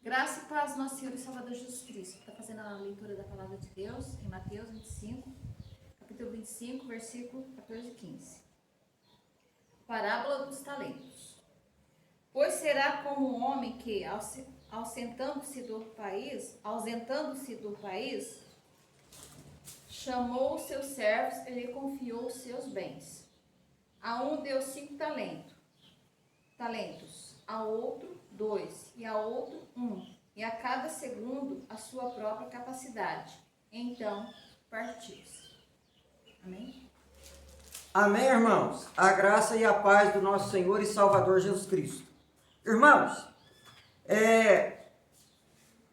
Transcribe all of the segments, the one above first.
Graça e paz, nosso Senhor e Salvador Jesus Cristo. Está fazendo a leitura da palavra de Deus em Mateus 25, capítulo 25, versículo 14 e 15. Parábola dos talentos. Pois será como um homem que, ausentando-se do país, chamou os seus servos e lhe confiou os seus bens. A um deu 5 talentos, a outro 2, e a outro 1, e a cada segundo a sua própria capacidade. Então partiu-se. Amém? Amém, irmãos? A graça e a paz do nosso Senhor e Salvador Jesus Cristo. Irmãos,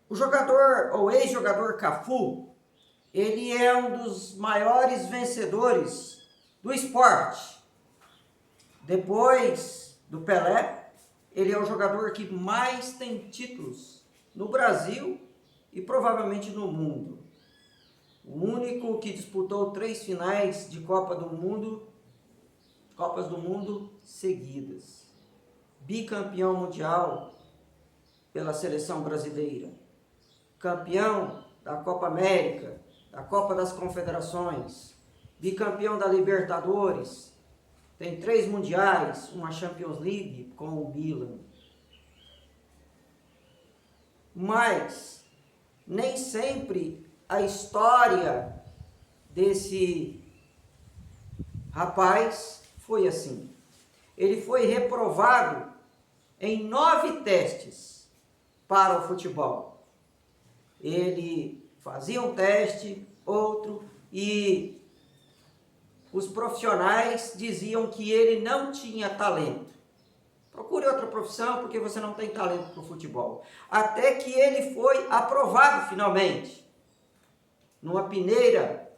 o jogador ou ex-jogador Cafu, ele é um dos maiores vencedores do esporte. Depois do Pelé, ele é o jogador que mais tem títulos no Brasil e provavelmente no mundo. O único que disputou 3 finais de Copas do Mundo seguidas. Bicampeão mundial pela seleção brasileira. Campeão da Copa América, da Copa das Confederações. Bicampeão da Libertadores. Tem 3 mundiais, uma Champions League com o Milan. Mas nem sempre a história desse rapaz foi assim. Ele foi reprovado em 9 testes para o futebol. Ele fazia um teste, outro, e os profissionais diziam que ele não tinha talento. Procure outra profissão porque você não tem talento para o futebol. Até que ele foi aprovado finalmente, numa peneira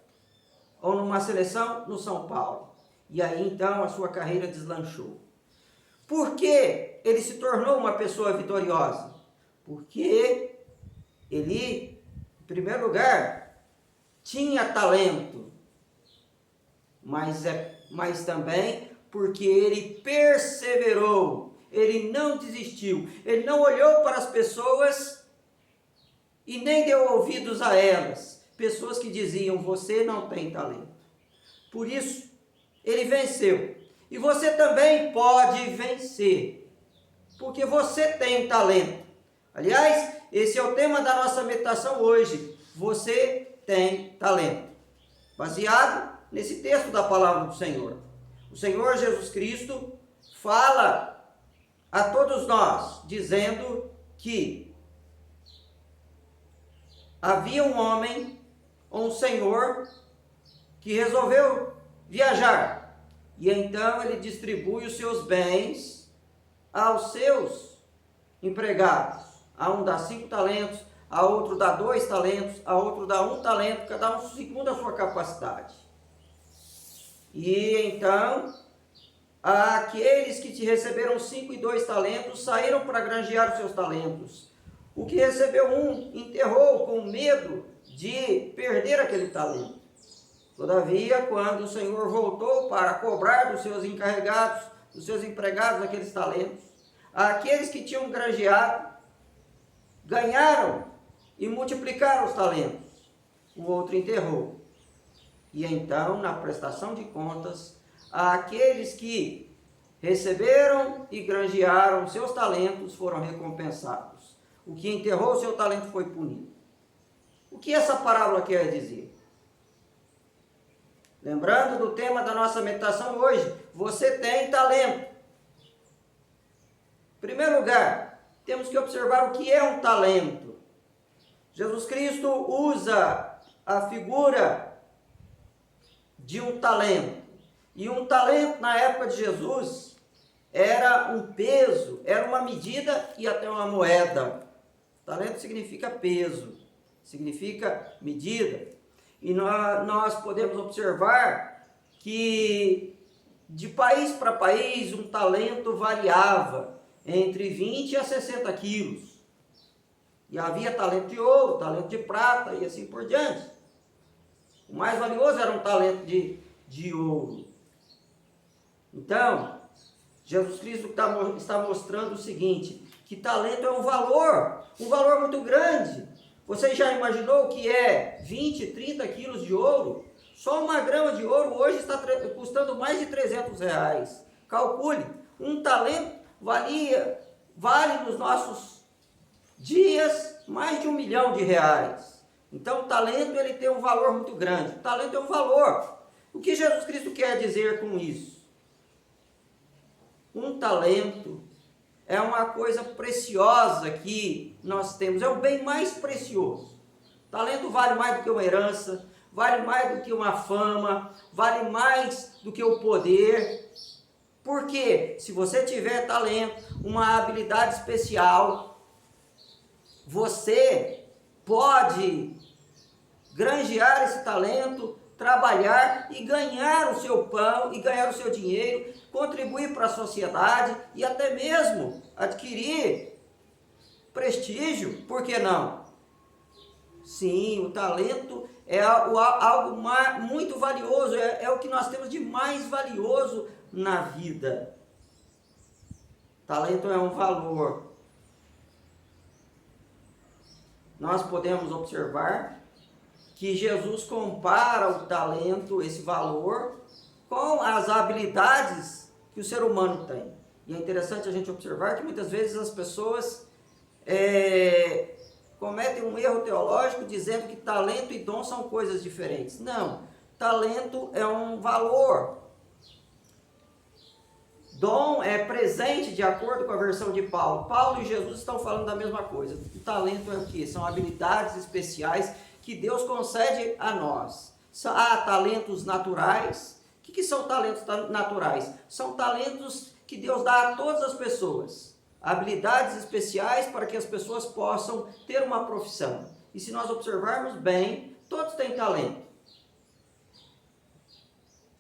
ou numa seleção no São Paulo. E aí então a sua carreira deslanchou. Por que ele se tornou uma pessoa vitoriosa? Porque ele, em primeiro lugar, tinha talento. Mas também porque ele perseverou, ele não desistiu, ele não olhou para as pessoas e nem deu ouvidos a elas, pessoas que diziam, você não tem talento. Por isso, ele venceu. E você também pode vencer, porque você tem talento. Aliás, esse é o tema da nossa meditação hoje, você tem talento. Baseado nesse texto da palavra do Senhor. O Senhor Jesus Cristo fala a todos nós, dizendo que havia um homem, um senhor, que resolveu viajar. E então ele distribui os seus bens aos seus empregados. A um dá 5 talentos, a outro dá 2 talentos, a outro dá 1 talento, cada um segundo a sua capacidade. E então, aqueles que te receberam 5 e 2 talentos saíram para granjear os seus talentos. O que recebeu 1 enterrou com medo de perder aquele talento. Todavia, quando o Senhor voltou para cobrar dos seus encarregados, dos seus empregados aqueles talentos, aqueles que tinham granjeado ganharam e multiplicaram os talentos. O outro enterrou. E então, na prestação de contas, aqueles que receberam e granjearam seus talentos foram recompensados. O que enterrou seu talento foi punido. O que essa parábola quer dizer? Lembrando do tema da nossa meditação hoje, você tem talento. Em primeiro lugar, temos que observar o que é um talento. Jesus Cristo usa a figura de um talento. E um talento na época de Jesus era um peso, era uma medida e até uma moeda. Talento significa peso, significa medida. E nós podemos observar que de país para país um talento variava entre 20 a 60 quilos. E havia talento de ouro, talento de prata e assim por diante. O mais valioso era um talento de ouro. Então, Jesus Cristo está mostrando o seguinte, que talento é um valor muito grande. Você já imaginou o que é 20, 30 quilos de ouro? Só 1 grama de ouro hoje está custando mais de R$ 300. Calcule, um talento vale nos nossos dias mais de R$ 1 milhão. Então o talento ele tem um valor muito grande. O talento é um valor. O que Jesus Cristo quer dizer com isso? Um talento é uma coisa preciosa que nós temos, é o bem mais precioso. Talento vale mais do que uma herança, vale mais do que uma fama, vale mais do que o poder. Porque se você tiver talento, uma habilidade especial, você pode granjear esse talento, trabalhar e ganhar o seu pão, e ganhar o seu dinheiro, contribuir para a sociedade e até mesmo adquirir prestígio, por que não? Sim, o talento é algo muito valioso, é o que nós temos de mais valioso na vida. Talento é um valor. Nós podemos observar que Jesus compara o talento, esse valor, com as habilidades que o ser humano tem. E é interessante a gente observar que muitas vezes as pessoas cometem um erro teológico dizendo que talento e dom são coisas diferentes. Não, talento é um valor. Dom é presente, de acordo com a versão de Paulo. Paulo e Jesus estão falando da mesma coisa. O talento é o quê? São habilidades especiais que Deus concede a nós. Há talentos naturais. O que são talentos naturais? São talentos que Deus dá a todas as pessoas. Habilidades especiais para que as pessoas possam ter uma profissão. E se nós observarmos bem, todos têm talento.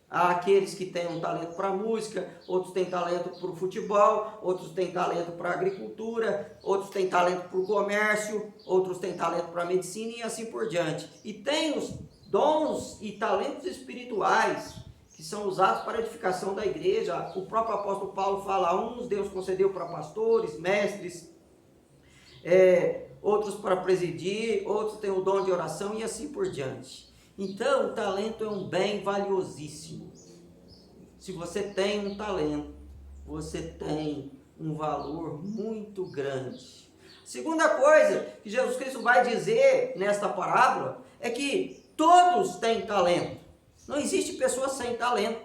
Há aqueles que têm um talento para a música, outros têm talento para o futebol, outros têm talento para a agricultura, outros têm talento para o comércio, outros têm talento para a medicina e assim por diante. E tem os dons e talentos espirituais que são usados para a edificação da igreja. O próprio apóstolo Paulo fala, uns Deus concedeu para pastores, mestres, outros para presidir, outros têm o dom de oração e assim por diante. Então, o talento é um bem valiosíssimo. Se você tem um talento, você tem um valor muito grande. Segunda coisa que Jesus Cristo vai dizer nesta parábola é que todos têm talento. Não existe pessoa sem talento.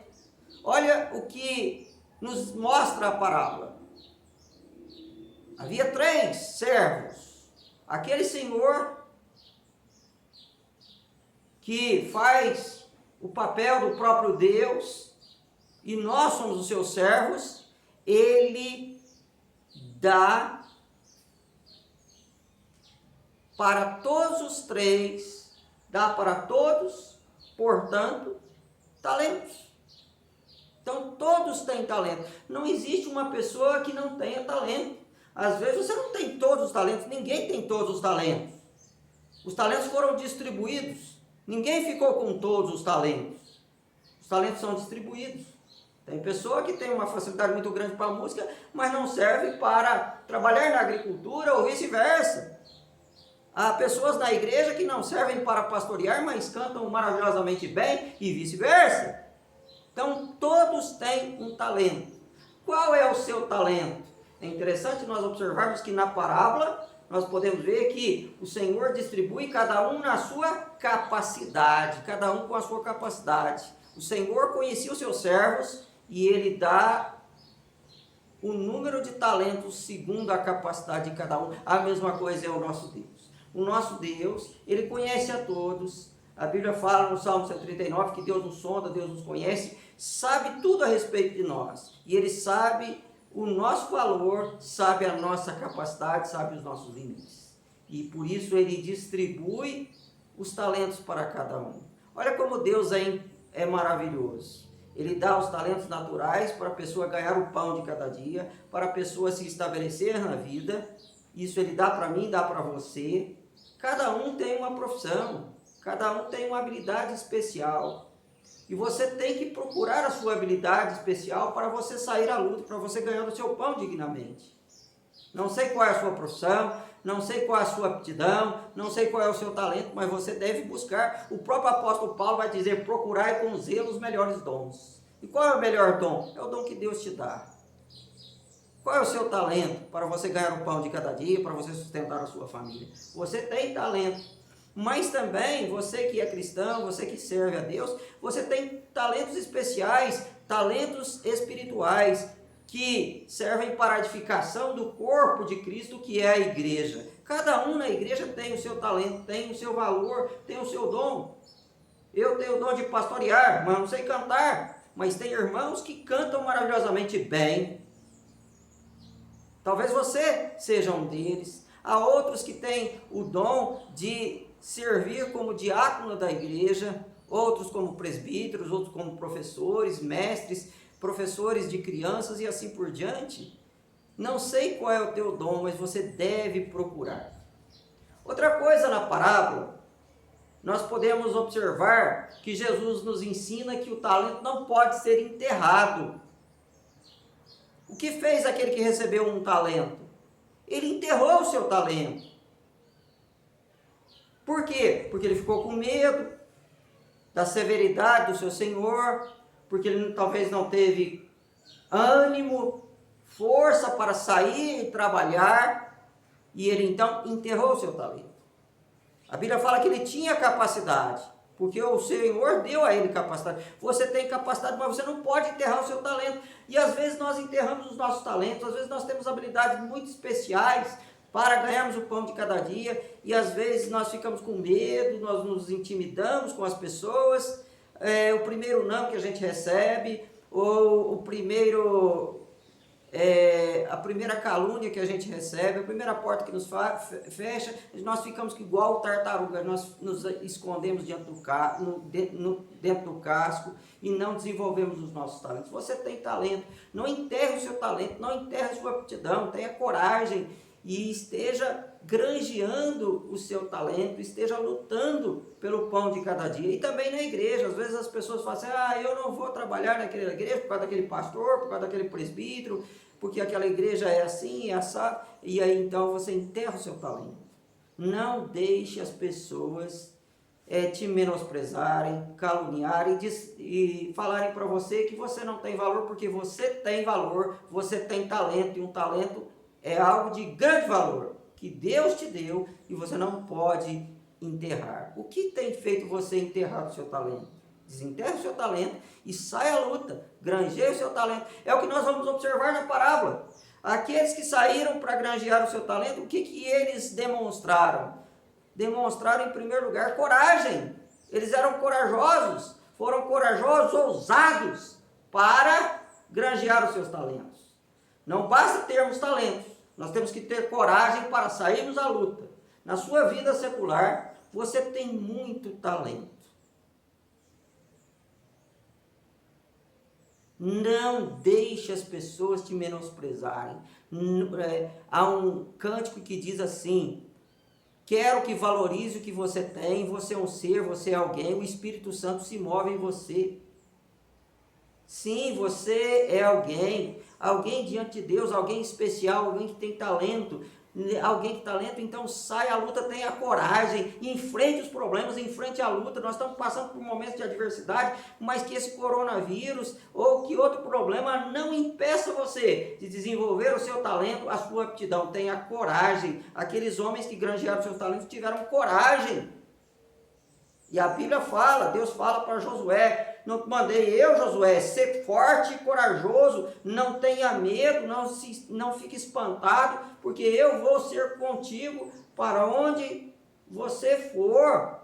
Olha o que nos mostra a parábola. Havia 3 servos. Aquele senhor que faz o papel do próprio Deus, e nós somos os seus servos, ele dá para todos os 3, dá para todos, portanto, talentos. Então, todos têm talento. Não existe uma pessoa que não tenha talento. Às vezes você não tem todos os talentos, ninguém tem todos os talentos. Os talentos foram distribuídos. Ninguém ficou com todos os talentos. Os talentos são distribuídos. Tem pessoa que tem uma facilidade muito grande para a música, mas não serve para trabalhar na agricultura ou vice-versa. Há pessoas na igreja que não servem para pastorear, mas cantam maravilhosamente bem e vice-versa. Então, todos têm um talento. Qual é o seu talento? É interessante nós observarmos que na parábola nós podemos ver que o Senhor distribui cada um na sua capacidade, cada um com a sua capacidade. O Senhor conhecia os seus servos e Ele dá o número de talentos segundo a capacidade de cada um. A mesma coisa é o nosso Deus. O nosso Deus, Ele conhece a todos. A Bíblia fala no Salmo 139 que Deus nos sonda, Deus nos conhece, sabe tudo a respeito de nós. E Ele sabe o nosso valor, sabe a nossa capacidade, sabe os nossos limites. E por isso Ele distribui os talentos para cada um. Olha como Deus é maravilhoso. Ele dá os talentos naturais para a pessoa ganhar o pão de cada dia, para a pessoa se estabelecer na vida. Isso Ele dá para mim, dá para você. Cada um tem uma profissão, cada um tem uma habilidade especial. E você tem que procurar a sua habilidade especial para você sair à luta, para você ganhar o seu pão dignamente. Não sei qual é a sua profissão, não sei qual é a sua aptidão, não sei qual é o seu talento, mas você deve buscar. O próprio apóstolo Paulo vai dizer: procurai com zelo os melhores dons. E qual é o melhor dom? É o dom que Deus te dá. Qual é o seu talento para você ganhar o pão de cada dia, para você sustentar a sua família? Você tem talento. Mas também, você que é cristão, você que serve a Deus, você tem talentos especiais, talentos espirituais, que servem para a edificação do corpo de Cristo, que é a igreja. Cada um na igreja tem o seu talento, tem o seu valor, tem o seu dom. Eu tenho o dom de pastorear, mas não sei cantar. Mas tem irmãos que cantam maravilhosamente bem. Talvez você seja um deles. Há outros que têm o dom de servir como diácono da igreja, outros como presbíteros, outros como professores, mestres, professores de crianças e assim por diante. Não sei qual é o teu dom, mas você deve procurar. Outra coisa na parábola, nós podemos observar que Jesus nos ensina que o talento não pode ser enterrado. O que fez aquele que recebeu um talento? Ele enterrou o seu talento. Por quê? Porque ele ficou com medo da severidade do seu Senhor, porque ele talvez não teve ânimo, força para sair e trabalhar, e ele então enterrou o seu talento. A Bíblia fala que ele tinha capacidade, porque o Senhor deu a ele capacidade. Você tem capacidade, mas você não pode enterrar o seu talento. E às vezes nós enterramos os nossos talentos, às vezes nós temos habilidades muito especiais para ganharmos o pão de cada dia, e às vezes nós ficamos com medo, nós nos intimidamos com as pessoas, o primeiro não que a gente recebe, ou a primeira calúnia que a gente recebe, a primeira porta que nos fecha, nós ficamos igual tartaruga, nós nos escondemos dentro do casco e não desenvolvemos os nossos talentos. Você tem talento, não enterre o seu talento, não enterre a sua aptidão, tenha coragem e esteja granjeando o seu talento, esteja lutando pelo pão de cada dia. E também na igreja, às vezes as pessoas falam assim: eu não vou trabalhar naquela igreja por causa daquele pastor, por causa daquele presbítero, porque aquela igreja é assim, é assado, e aí então você enterra o seu talento. Não deixe as pessoas te menosprezarem, caluniarem e falarem para você que você não tem valor, porque você tem valor, você tem talento, e um talento é algo de grande valor, que Deus te deu e você não pode enterrar. O que tem feito você enterrar o seu talento? Desenterre o seu talento e saia à luta, granjeie o seu talento. É o que nós vamos observar na parábola. Aqueles que saíram para granjear o seu talento, o que eles demonstraram? Demonstraram, em primeiro lugar, coragem. Eles eram corajosos, foram corajosos, ousados para granjear os seus talentos. Não basta termos talentos, nós temos que ter coragem para sairmos à luta. Na sua vida secular, você tem muito talento. Não deixe as pessoas te menosprezarem. Há um cântico que diz assim: quero que valorize o que você tem, você é um ser, você é alguém, o Espírito Santo se move em você. Sim, você é alguém diante de Deus, alguém especial, alguém que tem talento, então saia à luta, tenha coragem, enfrente os problemas, enfrente a luta. Nós estamos passando por momentos de adversidade, mas que esse coronavírus ou que outro problema não impeça você de desenvolver o seu talento, a sua aptidão. Tenha coragem. Aqueles homens que granjearam seus talentos tiveram coragem. E a Bíblia fala, Deus fala para Josué: não mandei eu, Josué, ser forte e corajoso, não tenha medo, não fique espantado, porque eu vou ser contigo para onde você for.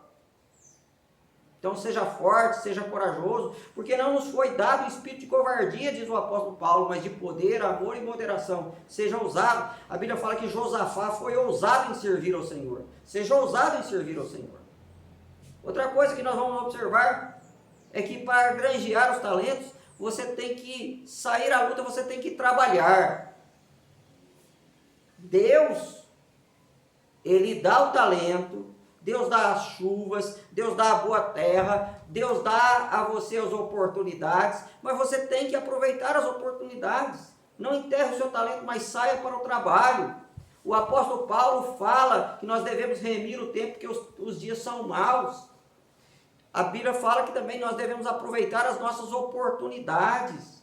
Então seja forte, seja corajoso, porque não nos foi dado o espírito de covardia, diz o apóstolo Paulo, mas de poder, amor e moderação. Seja ousado. A Bíblia fala que Josafá foi ousado em servir ao Senhor. Seja ousado em servir ao Senhor. Outra coisa que nós vamos observar é que para granjear os talentos, você tem que sair à luta, você tem que trabalhar. Deus, Ele dá o talento, Deus dá as chuvas, Deus dá a boa terra, Deus dá a você as oportunidades, mas você tem que aproveitar as oportunidades. Não enterre o seu talento, mas saia para o trabalho. O apóstolo Paulo fala que nós devemos remir o tempo, porque os dias são maus. A Bíblia fala que também nós devemos aproveitar as nossas oportunidades.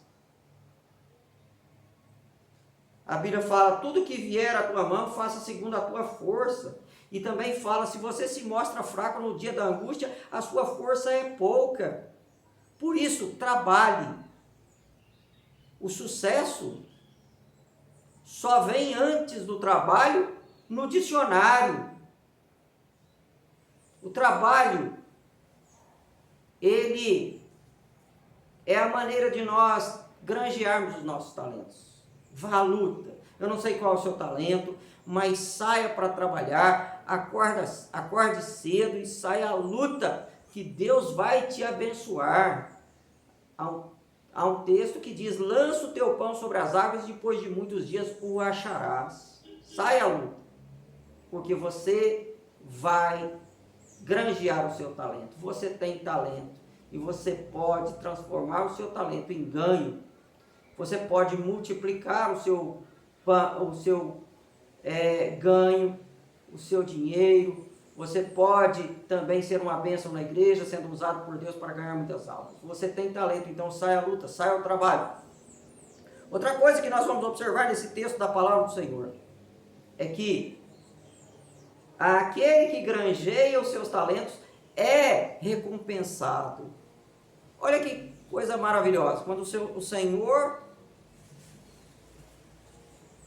A Bíblia fala, tudo que vier à tua mão, faça segundo a tua força. E também fala, se você se mostra fraco no dia da angústia, a sua força é pouca. Por isso, trabalhe. O sucesso só vem antes do trabalho no dicionário. O trabalho, ele é a maneira de nós granjearmos os nossos talentos. Vá à luta. Eu não sei qual é o seu talento, mas saia para trabalhar, acorde cedo e saia à luta, que Deus vai te abençoar. Há um texto que diz, lança o teu pão sobre as águas, depois de muitos dias o acharás. Saia à luta, porque você vai granjear o seu talento. Você tem talento e você pode transformar o seu talento em ganho. Você pode multiplicar o seu ganho, o seu dinheiro. Você pode também ser uma bênção na igreja, sendo usado por Deus para ganhar muitas almas. Você tem talento, então saia à luta, saia ao trabalho. Outra coisa que nós vamos observar nesse texto da palavra do Senhor é que aquele que granjeia os seus talentos é recompensado. Olha que coisa maravilhosa. Quando o Senhor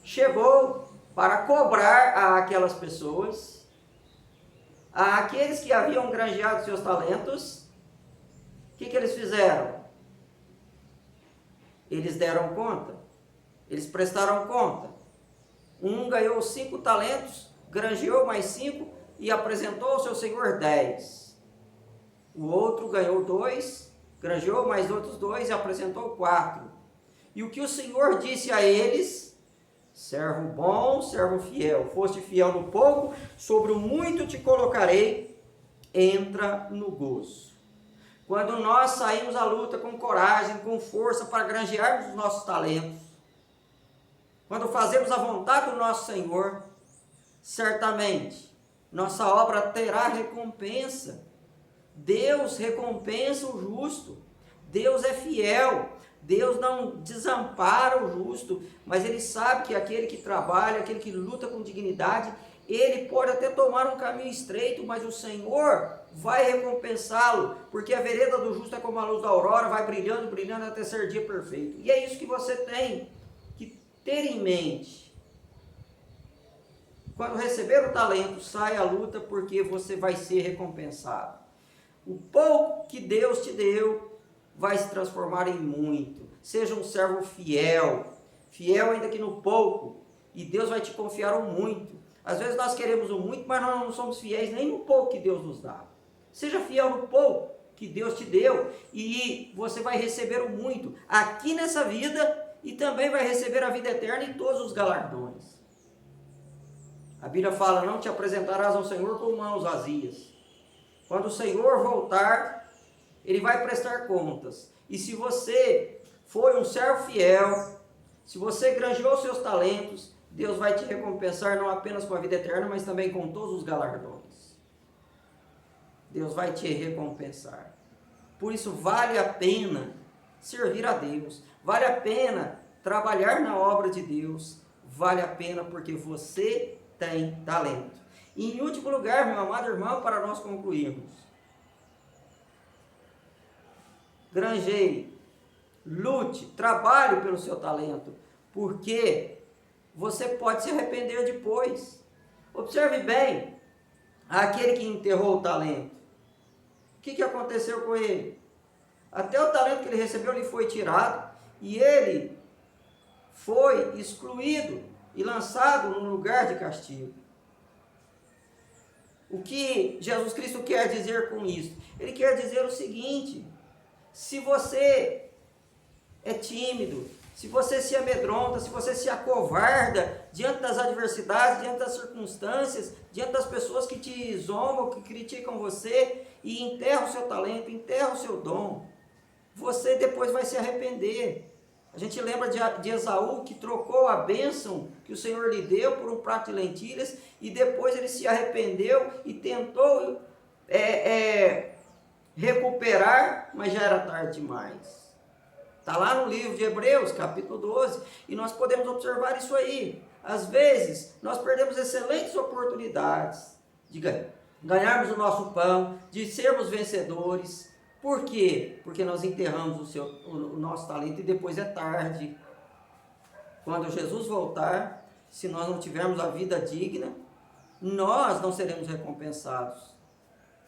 chegou para cobrar aquelas pessoas, aqueles que haviam granjeado seus talentos, o que eles fizeram? Eles deram conta, eles prestaram conta. Um ganhou 5 talentos, granjeou mais 5 e apresentou ao seu senhor 10. O outro ganhou 2, granjeou mais outros 2 e apresentou 4. E o que o Senhor disse a eles? Servo bom, servo fiel, foste fiel no pouco, sobre o muito te colocarei, entra no gozo. Quando nós saímos à luta com coragem, com força para granjearmos os nossos talentos, quando fazemos a vontade do nosso Senhor, certamente nossa obra terá recompensa. Deus recompensa o justo, Deus é fiel. Deus não desampara o justo, mas Ele sabe que aquele que trabalha, aquele que luta com dignidade, ele pode até tomar um caminho estreito, mas o Senhor vai recompensá-lo, porque a vereda do justo é como a luz da aurora, vai brilhando, brilhando até ser dia perfeito. E é isso que você tem que ter em mente. Quando receber o talento, saia à luta, porque você vai ser recompensado. O pouco que Deus te deu vai se transformar em muito. Seja um servo fiel, fiel ainda que no pouco, e Deus vai te confiar o muito. Às vezes nós queremos o muito, mas nós não somos fiéis nem no pouco que Deus nos dá. Seja fiel no pouco que Deus te deu, e você vai receber o muito aqui nessa vida, e também vai receber a vida eterna e todos os galardões. A Bíblia fala, não te apresentarás ao Senhor com mãos vazias. Quando o Senhor voltar, Ele vai prestar contas. E se você foi um servo fiel, se você granjeou seus talentos, Deus vai te recompensar não apenas com a vida eterna, mas também com todos os galardões. Deus vai te recompensar. Por isso vale a pena servir a Deus. Vale a pena trabalhar na obra de Deus. Vale a pena porque você tem talento. E em último lugar, meu amado irmão, para nós concluirmos, granjeie, lute, trabalhe pelo seu talento, porque você pode se arrepender depois. Observe bem, aquele que enterrou o talento, o que aconteceu com ele? Até o talento que ele recebeu lhe foi tirado, e ele foi excluído e lançado num lugar de castigo. O que Jesus Cristo quer dizer com isso? Ele quer dizer o seguinte: se você é tímido, se você se amedronta, se você se acovarda diante das adversidades, diante das circunstâncias, diante das pessoas que te zombam, que criticam você, e enterra o seu talento, enterra o seu dom, você depois vai se arrepender. A gente lembra de Esaú, que trocou a bênção que o Senhor lhe deu por um prato de lentilhas, e depois ele se arrependeu e tentou recuperar, mas já era tarde demais. Está lá no livro de Hebreus, capítulo 12, e nós podemos observar isso aí. Às vezes, nós perdemos excelentes oportunidades de ganharmos o nosso pão, de sermos vencedores. Por quê? Porque nós enterramos o nosso talento e depois é tarde. Quando Jesus voltar, se nós não tivermos a vida digna, nós não seremos recompensados.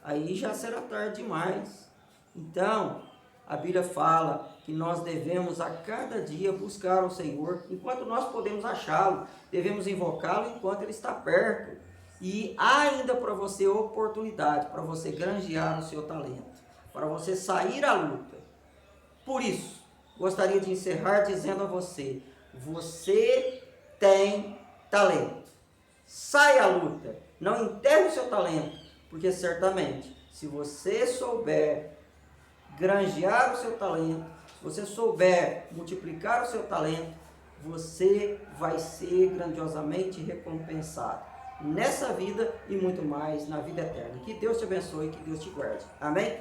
Aí já será tarde demais. Então, a Bíblia fala que nós devemos a cada dia buscar o Senhor enquanto nós podemos achá-lo. Devemos invocá-lo enquanto ele está perto. E há ainda para você oportunidade, para você granjear o seu talento, para você sair à luta. Por isso, gostaria de encerrar dizendo a você: você tem talento. Saia à luta, não enterre o seu talento, porque certamente, se você souber granjear o seu talento, se você souber multiplicar o seu talento, você vai ser grandiosamente recompensado nessa vida e muito mais na vida eterna. Que Deus te abençoe, que Deus te guarde. Amém?